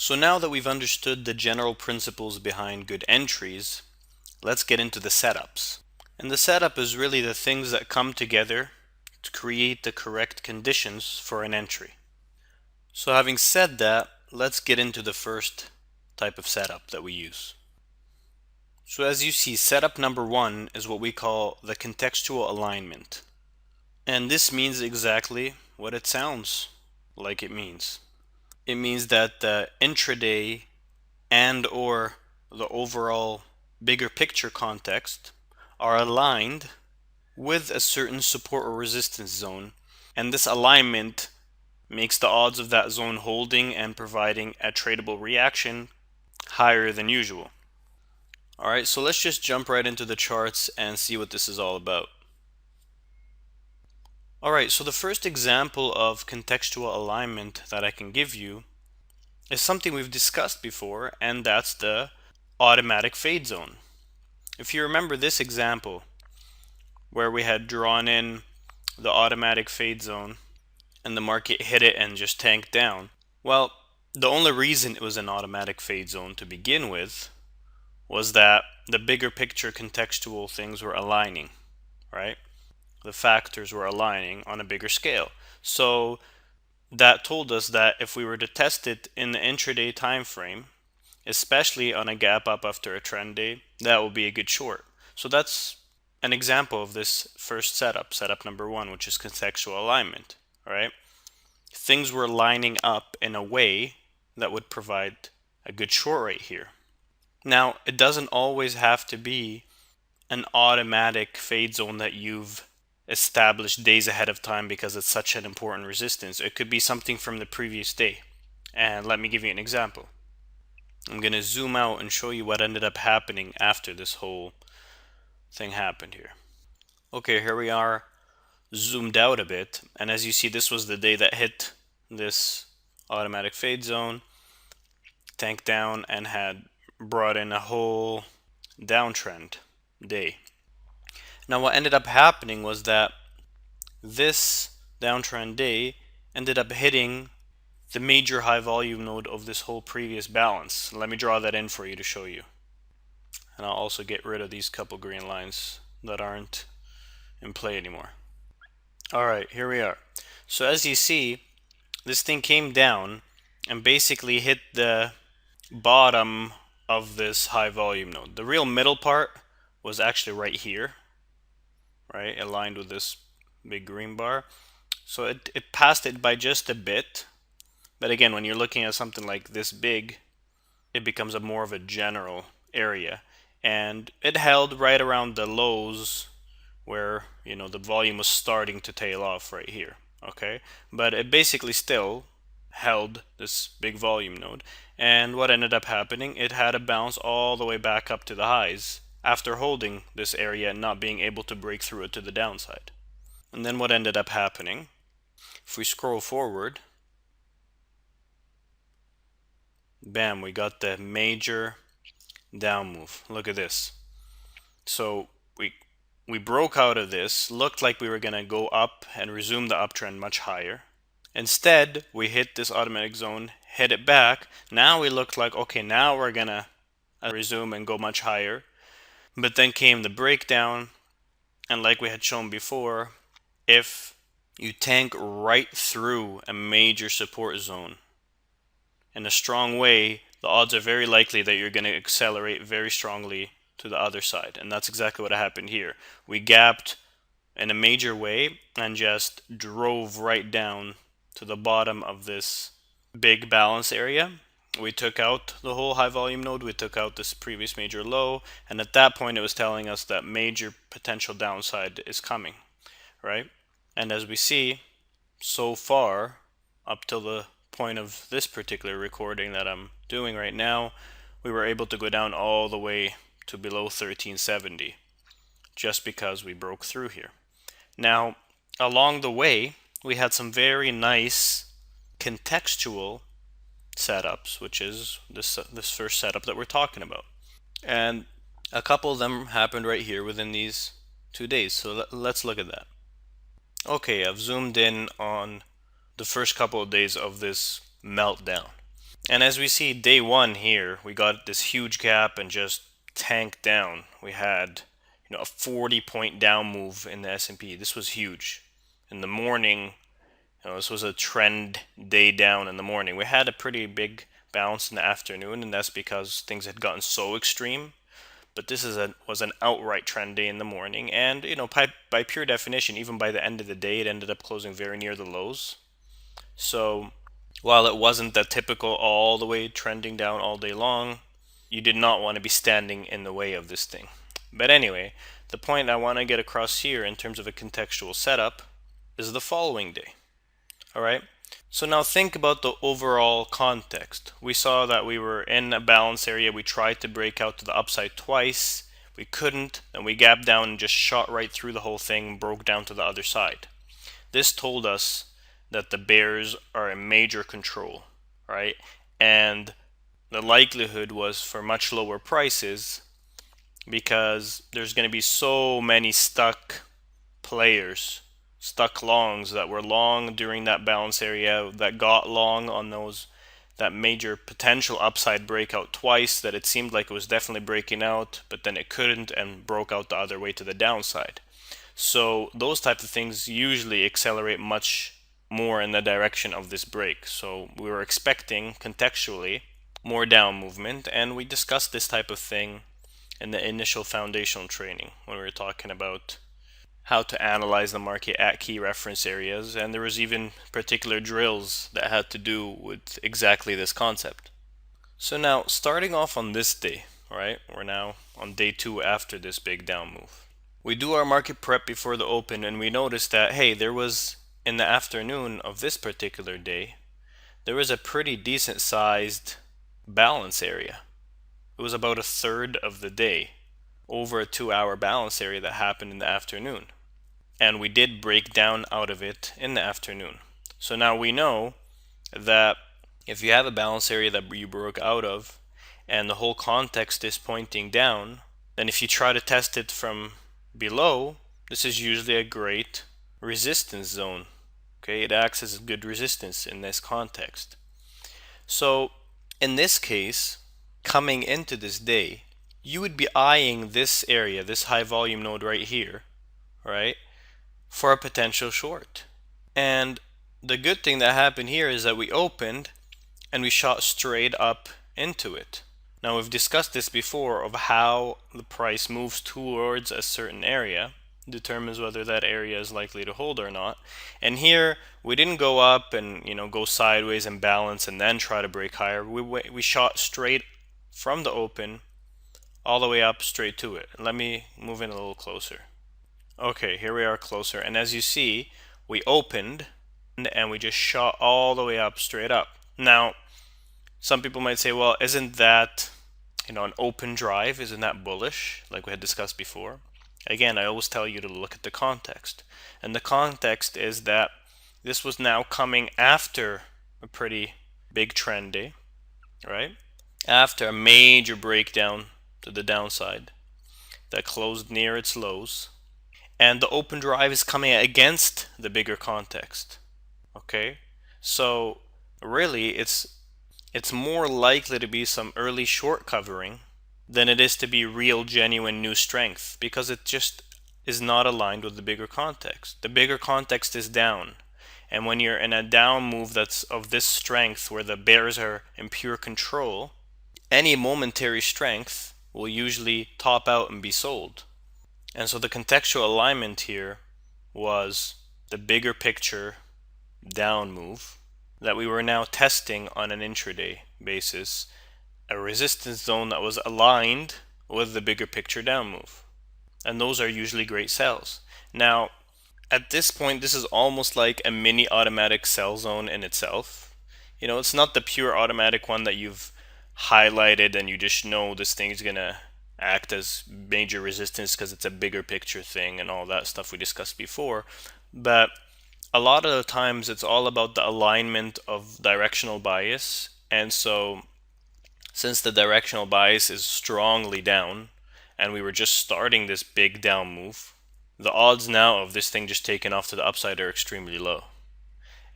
So now that we've understood the general principles behind good entries, let's get into the setups. And the setup is really the things that come together to create the correct conditions for an entry. So having said that, let's get into the first type of setup that we use. So as you see, setup number one is what we call the contextual alignment. And this means exactly what it sounds like it means. It means that the intraday and or the overall bigger picture context are aligned with a certain support or resistance zone, and this alignment makes the odds of that zone holding and providing a tradable reaction higher than usual. Alright, so let's just jump right into the charts and see what this is all about. Alright, so the first example of contextual alignment that I can give you is something we've discussed before, and that's the automatic fade zone. If you remember this example where we had drawn in the automatic fade zone and the market hit it and just tanked down, well, the only reason it was an automatic fade zone to begin with was that the bigger picture contextual things were aligning, right? The factors were aligning on a bigger scale. So that told us that if we were to test it in the intraday time frame, especially on a gap up after a trend day, that will be a good short. So that's an example of this first setup number one, which is contextual alignment. All right, things were lining up in a way that would provide a good short right here. Now, it doesn't always have to be an automatic fade zone that you've established days ahead of time because it's such an important resistance. It could be something from the previous day. And let me give you an example. I'm going to zoom out and show you what ended up happening after this whole thing happened here. Okay, here we are zoomed out a bit, and as you see, this was the day that hit this automatic fade zone, tanked down, and had brought in a whole downtrend day. Now what ended up happening was that this downtrend day ended up hitting the major high volume node of this whole previous balance. Let me draw that in for you to show you. And I'll also get rid of these couple green lines that aren't in play anymore. Alright, here we are. So as you see, this thing came down and basically hit the bottom of this high volume node. The real middle part was actually right here, right, aligned with this big green bar. So it passed it by just a bit. But again, when you're looking at something like this big, it becomes a more of a general area. And it held right around the lows where, you know, the volume was starting to tail off right here. Okay, but it basically still held this big volume node. And what ended up happening, it had a bounce all the way back up to the highs after holding this area and not being able to break through it to the downside. And then what ended up happening, if we scroll forward, bam, we got the major down move. Look at this. So we broke out of this, looked like we were going to go up and resume the uptrend much higher. Instead, we hit this automatic zone, hit it back. Now we looked like, okay, now we're going to resume and go much higher. But then came the breakdown, and like we had shown before, if you tank right through a major support zone in a strong way, the odds are very likely that you're going to accelerate very strongly to the other side. And that's exactly what happened here. We gapped in a major way and just drove right down to the bottom of this big balance area. We took out the whole high volume node, we took out this previous major low, and at that point it was telling us that major potential downside is coming, right? And as we see, so far, up till the point of this particular recording that I'm doing right now, we were able to go down all the way to below 1370 just because we broke through here. Now, along the way, we had some very nice contextual setups, which is this first setup that we're talking about. And a couple of them happened right here within these 2 days. So let's look at that. Okay, I've zoomed in on the first couple of days of this meltdown. And as we see day one here, we got this huge gap and just tanked down. We had a 40-point down move in the S&P. This was huge. In the morning, this was a trend day down in the morning. We had a pretty big bounce in the afternoon, and that's because things had gotten so extreme. But this was an outright trend day in the morning, and by pure definition, even by the end of the day, it ended up closing very near the lows. So while it wasn't the typical all the way trending down all day long, you did not want to be standing in the way of this thing. But anyway, the point I want to get across here in terms of a contextual setup is the following day. All right. So now think about the overall context. We saw that we were in a balance area. We tried to break out to the upside twice. We couldn't. Then we gapped down and just shot right through the whole thing, broke down to the other side. This told us that the bears are in major control, right? And the likelihood was for much lower prices because there's going to be so many stuck players, stuck longs that were long during that balance area, that got long on that major potential upside breakout twice, that it seemed like it was definitely breaking out, but then it couldn't and broke out the other way to the downside. So those types of things usually accelerate much more in the direction of this break. So we were expecting contextually more down movement, and we discussed this type of thing in the initial foundational training when we were talking about how to analyze the market at key reference areas, and there was even particular drills that had to do with exactly this concept. So now, starting off on this day, right, we're now on day 2 after this big down move. We do our market prep before the open, and we notice that, hey, there was, in the afternoon of this particular day, there was a pretty decent sized balance area. It was about a third of the day, over a 2-hour balance area that happened in the afternoon. And we did break down out of it in the afternoon. So now we know that if you have a balance area that you broke out of and the whole context is pointing down, then if you try to test it from below, this is usually a great resistance zone. Okay, it acts as a good resistance in this context. So in this case, coming into this day, you would be eyeing this area, this high volume node right here, right, for a potential short. And the good thing that happened here is that we opened and we shot straight up into it. Now we've discussed this before of how the price moves towards a certain area determines whether that area is likely to hold or not. And here we didn't go up and go sideways and balance and then try to break higher. We shot straight from the open all the way up straight to it. Let me move in a little closer. Okay, here we are closer, and as you see, we opened and we just shot all the way up straight up. Now, some people might say, well, isn't that an open drive? Isn't that bullish, like we had discussed before? Again, I always tell you to look at the context, and the context is that this was now coming after a pretty big trend day, right? After a major breakdown to the downside that closed near its lows. And the open drive is coming against the bigger context. Okay, so really it's more likely to be some early short covering than it is to be real genuine new strength, because it just is not aligned with the bigger context. The bigger context is down, and when you're in a down move that's of this strength where the bears are in pure control, any momentary strength will usually top out and be sold. And so the contextual alignment here was the bigger picture down move that we were now testing on an intraday basis, a resistance zone that was aligned with the bigger picture down move. And those are usually great sells. Now, at this point, this is almost like a mini automatic sell zone in itself. It's not the pure automatic one that you've highlighted and you just know this thing is going to act as major resistance because it's a bigger picture thing and all that stuff we discussed before. But a lot of the times it's all about the alignment of directional bias. And so since the directional bias is strongly down and we were just starting this big down move, the odds now of this thing just taking off to the upside are extremely low.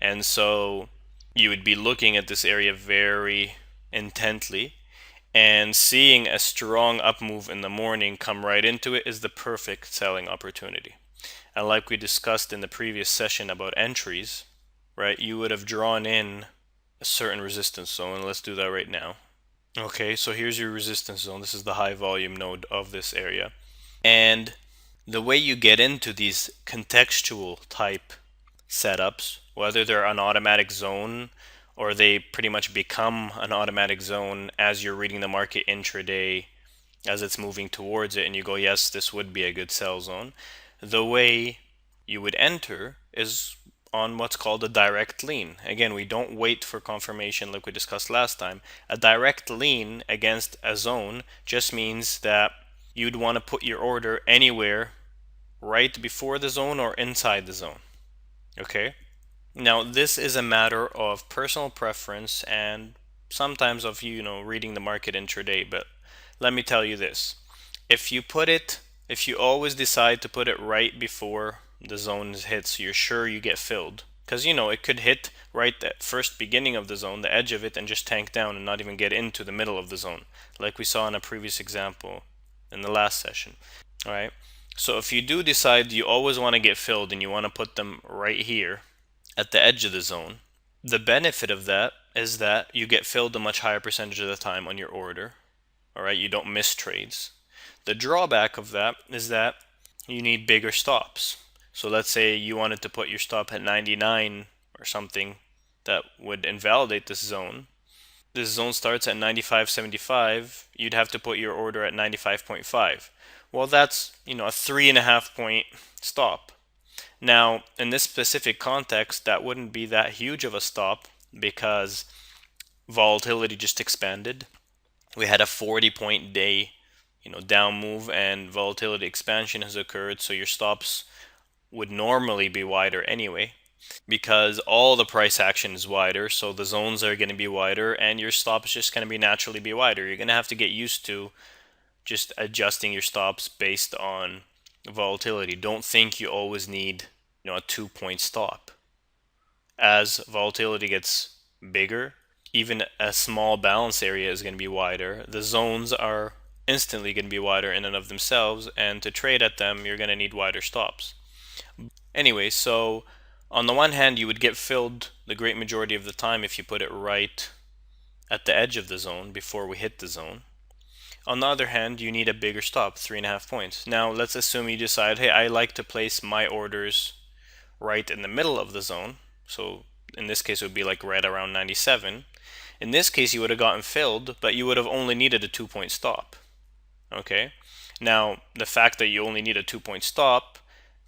And so you would be looking at this area very intently, and seeing a strong up move in the morning come right into it is the perfect selling opportunity. And like we discussed in the previous session about entries, right, you would have drawn in a certain resistance zone. Let's do that right now. Okay, so here's your resistance zone. This is the high volume node of this area. And the way you get into these contextual type setups, whether they're an automatic zone or they pretty much become an automatic zone as you're reading the market intraday as it's moving towards it, and you go, yes, this would be a good sell zone. The way you would enter is on what's called a direct lean. Again, we don't wait for confirmation like we discussed last time. A direct lean against a zone just means that you'd want to put your order anywhere right before the zone or inside the zone. Okay? Now, this is a matter of personal preference and sometimes of reading the market intraday, but let me tell you this. If you always decide to put it right before the zone hits, so you're sure you get filled. Because it could hit right at first beginning of the zone, the edge of it, and just tank down and not even get into the middle of the zone, like we saw in a previous example in the last session. All right. So if you do decide you always want to get filled and you want to put them right here at the edge of the zone, the benefit of that is that you get filled a much higher percentage of the time on your order. All right, you don't miss trades. The drawback of that is that you need bigger stops. So let's say you wanted to put your stop at 99 or something that would invalidate this zone. This zone starts at 95.75. You'd have to put your order at 95.5. Well, that's a 3.5 point stop. Now, in this specific context, that wouldn't be that huge of a stop because volatility just expanded. We had a 40-point day, down move, and volatility expansion has occurred, so your stops would normally be wider anyway because all the price action is wider, so the zones are going to be wider and your stop is just going to be naturally be wider. You're going to have to get used to just adjusting your stops based on volatility. Don't think you always need a 2 point stop. As volatility gets bigger, even a small balance area is going to be wider. The zones are instantly going to be wider in and of themselves, and to trade at them, you're going to need wider stops. Anyway, so on the one hand, you would get filled the great majority of the time if you put it right at the edge of the zone before we hit the zone. On the other hand, you need a bigger stop, 3.5 points. Now, let's assume you decide, hey, I like to place my orders right in the middle of the zone. So in this case, it would be like right around 97. In this case, you would have gotten filled, but you would have only needed a 2 point stop. Okay? Now, the fact that you only need a 2 point stop,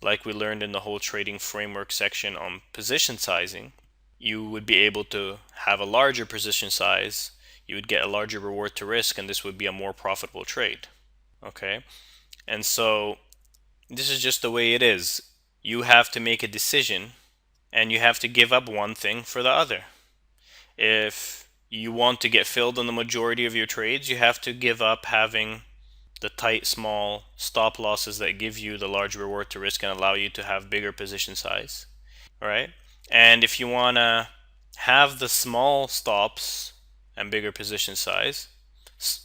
like we learned in the whole trading framework section on position sizing, you would be able to have a larger position size, you would get a larger reward to risk, and this would be a more profitable trade. Okay? And so this is just the way it is. You have to make a decision and you have to give up one thing for the other. If you want to get filled on the majority of your trades, you have to give up having the tight, small stop losses that give you the large reward to risk and allow you to have bigger position size. All right? And if you want to have the small stops and bigger position size,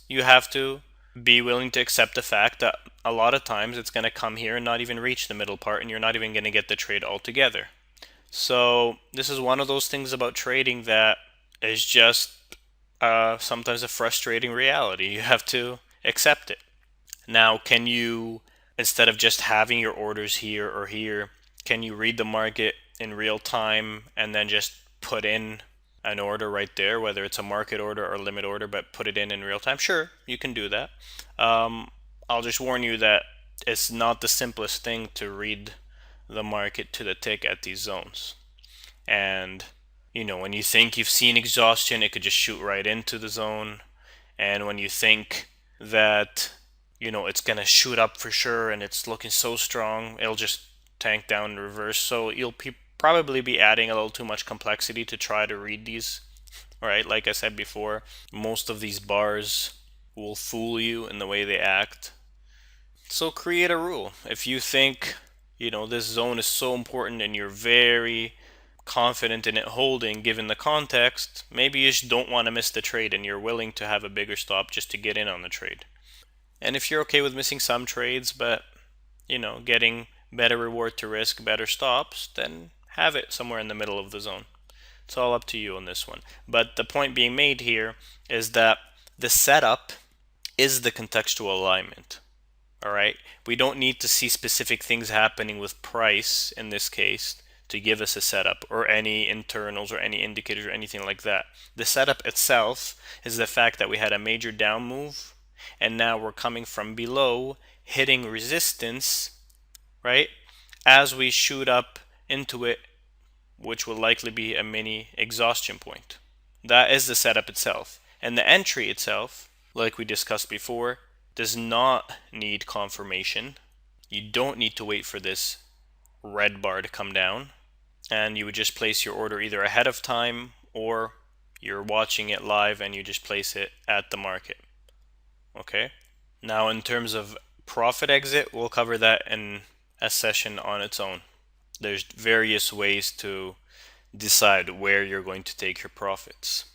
you have to be willing to accept the fact that a lot of times it's going to come here and not even reach the middle part, and you're not even going to get the trade altogether. So this is one of those things about trading that is just sometimes a frustrating reality. You have to accept it. Now, can you, instead of just having your orders here or here, can you read the market in real time and then just put in an order right there, whether it's a market order or a limit order, but put it in real time? Sure, you can do that. I'll just warn you that it's not the simplest thing to read the market to the tick at these zones. And when you think you've seen exhaustion, it could just shoot right into the zone. And when you think that it's going to shoot up for sure and it's looking so strong, it'll just tank down in reverse. So you'll probably be adding a little too much complexity to try to read these. All right, like I said before, most of these bars will fool you in the way they act. So create a rule. If you think this zone is so important and you're very confident in it holding given the context, maybe you just don't want to miss the trade and you're willing to have a bigger stop just to get in on the trade. And if you're okay with missing some trades, but getting better reward to risk, better stops, then have it somewhere in the middle of the zone. It's all up to you on this one. But the point being made here is that the setup is the contextual alignment. All right. We don't need to see specific things happening with price in this case to give us a setup or any internals or any indicators or anything like that. The setup itself is the fact that we had a major down move and now we're coming from below, hitting resistance, right? As we shoot up into it, which will likely be a mini exhaustion point. That is the setup itself. And the entry itself, like we discussed before, does not need confirmation. You don't need to wait for this red bar to come down. And you would just place your order either ahead of time or you're watching it live and you just place it at the market. Okay? Now in terms of profit exit, we'll cover that in a session on its own. There's various ways to decide where you're going to take your profits.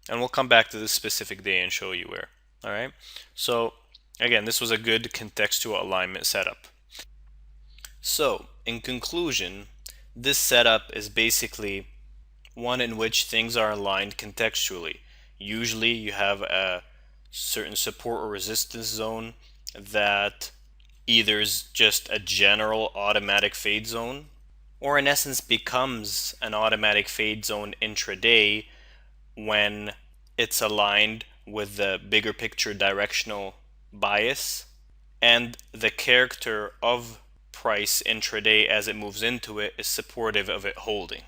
And we'll come back to this specific day and show you where. All right. So again, this was a good contextual alignment setup. So in conclusion, this setup is basically one in which things are aligned contextually. Usually you have a certain support or resistance zone that either is just a general automatic fade zone or in essence becomes an automatic fade zone intraday when it's aligned with the bigger picture directional bias and the character of price intraday as it moves into it is supportive of it holding.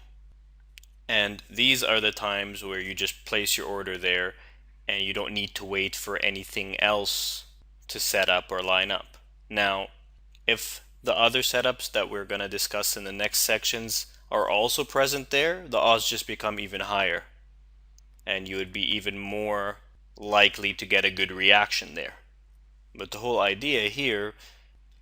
And these are the times where you just place your order there and you don't need to wait for anything else to set up or line up. Now, if the other setups that we're going to discuss in the next sections are also present there, the odds just become even higher. And you would be even more likely to get a good reaction there. But the whole idea here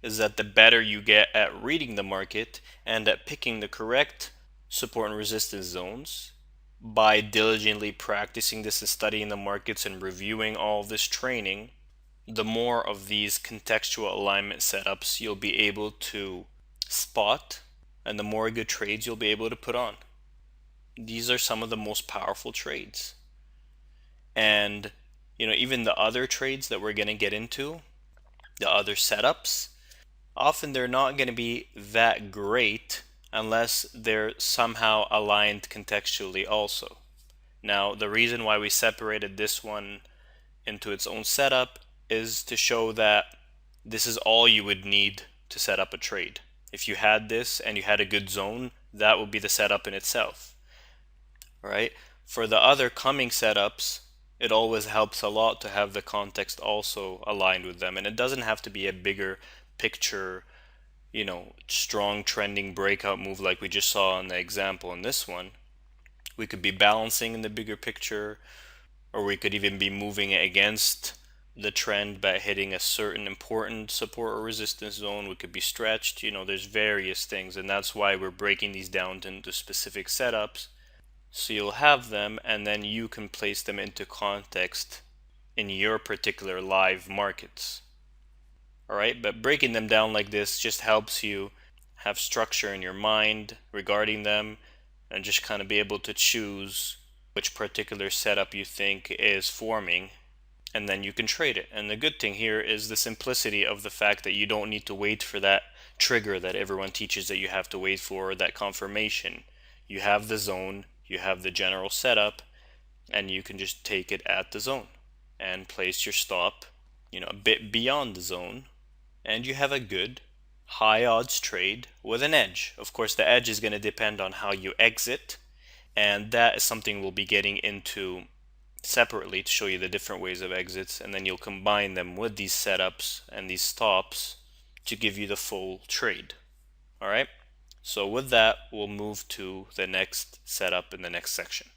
is that the better you get at reading the market and at picking the correct support and resistance zones by diligently practicing this and studying the markets and reviewing all of this training, the more of these contextual alignment setups you'll be able to spot and the more good trades you'll be able to put on. These are some of the most powerful trades. And even the other trades that we're going to get into, the other setups, often they're not going to be that great unless they're somehow aligned contextually also. Now, the reason why we separated this one into its own setup is to show that this is all you would need to set up a trade. If you had this and you had a good zone, that would be the setup in itself. All right? For the other coming setups, it always helps a lot to have the context also aligned with them. And it doesn't have to be a bigger picture, strong trending breakout move like we just saw in the example in this one. We could be balancing in the bigger picture, or we could even be moving against the trend by hitting a certain important support or resistance zone. We could be stretched. There's various things, and that's why we're breaking these down into specific setups. So you'll have them, and then you can place them into context in your particular live markets. All right, but breaking them down like this just helps you have structure in your mind regarding them and just kind of be able to choose which particular setup you think is forming, and then you can trade it. And the good thing here is the simplicity of the fact that you don't need to wait for that trigger that everyone teaches that you have to wait for, that confirmation. You have the zone, you have the general setup, and you can just take it at the zone and place your stop, a bit beyond the zone, and you have a good high odds trade with an edge. Of course, the edge is going to depend on how you exit, and that is something we'll be getting into separately to show you the different ways of exits, and then you'll combine them with these setups and these stops to give you the full trade. All right, so with that, we'll move to the next setup in the next section.